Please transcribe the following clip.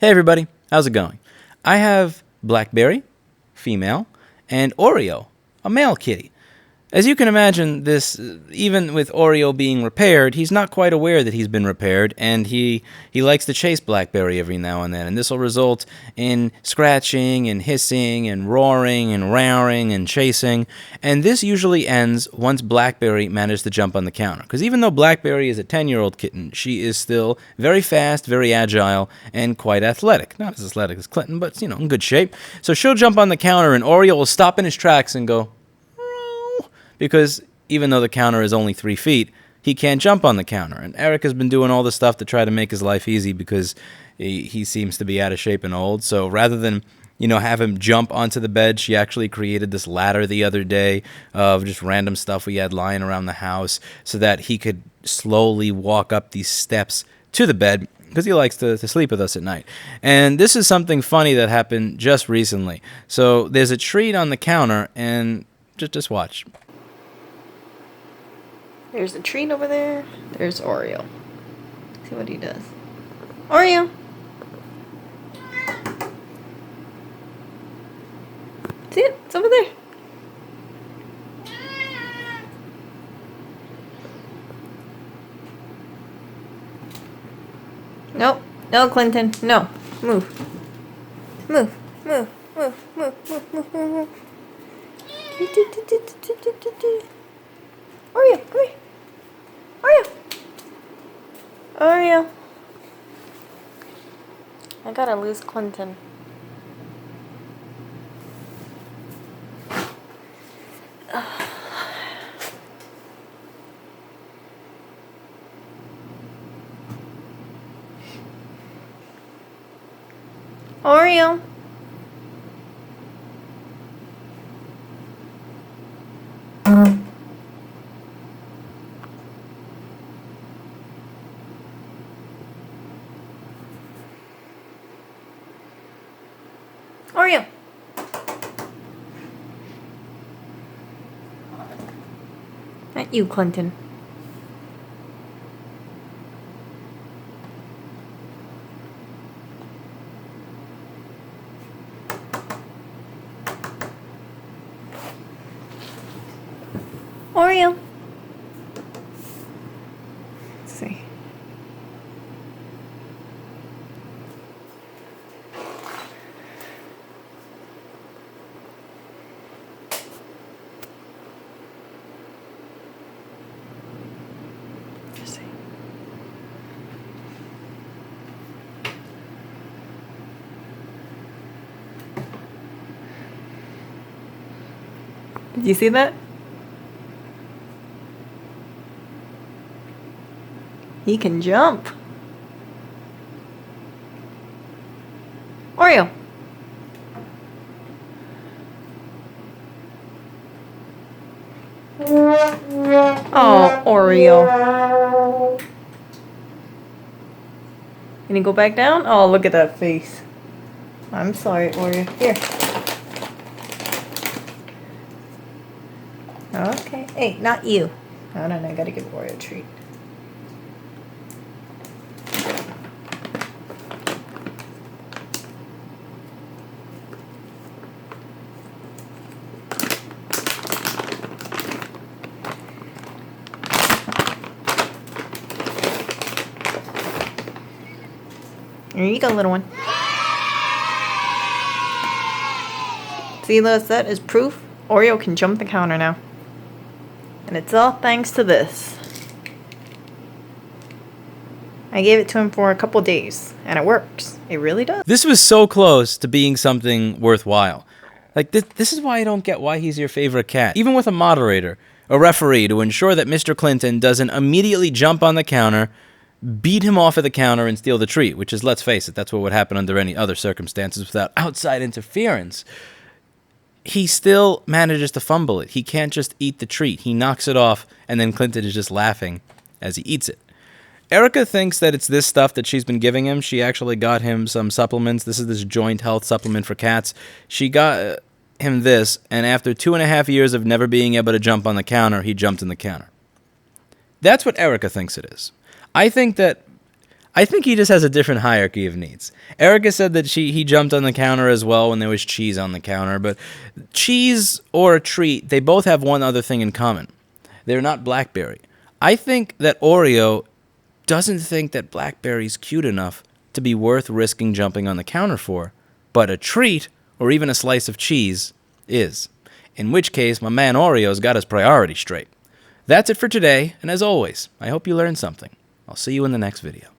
Hey everybody, how's it going? I have Blackberry, female, and Oreo, a male kitty. As you can imagine, even with Oreo being repaired, he's not quite aware that he's been repaired, and he likes to chase Blackberry every now and then, and this will result in scratching and hissing and roaring and rowing and chasing, and this usually ends once Blackberry manages to jump on the counter, because even though Blackberry is a 10-year-old kitten, she is still very fast, very agile, and quite athletic. Not as athletic as Clinton, but, in good shape. So she'll jump on the counter, and Oreo will stop in his tracks and go, because even though the counter is only 3 feet, he can't jump on the counter. And Eric has been doing all this stuff to try to make his life easy because he seems to be out of shape and old. So rather than, have him jump onto the bed, she actually created this ladder the other day of just random stuff we had lying around the house so that he could slowly walk up these steps to the bed because he likes to sleep with us at night. And this is something funny that happened just recently. So there's a treat on the counter, and just watch. There's a treat over there. There's Oreo. See what he does. Oreo! See it? It's over there. Nope. No, Clinton. No. Move. Move. Move. Move. Move. Move. Move. Move. Oreo, come here. Oreo. Oreo. I gotta lose Clinton. Oreo. Oreo. Not you, Clinton. Oreo. Let's see. Did you see that? He can jump. Oreo. Oh, Oreo. Can you go back down? Oh, look at that face. I'm sorry, Oreo. Here. Okay. Hey, not you. I don't know. I gotta give Oreo a treat. Here you go, little one. See, Lois, that is proof Oreo can jump the counter now. And it's all thanks to this. I gave it to him for a couple days, and it works. It really does. This was so close to being something worthwhile. Like, this is why I don't get why he's your favorite cat. Even with a moderator, a referee, to ensure that Mr. Clinton doesn't immediately jump on the counter, beat him off of the counter, and steal the treat, which is, let's face it, that's what would happen under any other circumstances without outside interference. He still manages to fumble it. He can't just eat the treat. He knocks it off, and then Clinton is just laughing as he eats it. Erica thinks that it's this stuff that she's been giving him. She actually got him some supplements. This is this joint health supplement for cats. She got him this, and after 2.5 years of never being able to jump on the counter, he jumped in the counter. That's what Erica thinks it is. I think that I think he just has a different hierarchy of needs. Erica said that he jumped on the counter as well when there was cheese on the counter, but cheese or a treat, they both have one other thing in common. They're not Blackberry. I think that Oreo doesn't think that Blackberry's cute enough to be worth risking jumping on the counter for, but a treat or even a slice of cheese is. In which case, my man Oreo's got his priorities straight. That's it for today, and as always, I hope you learned something. I'll see you in the next video.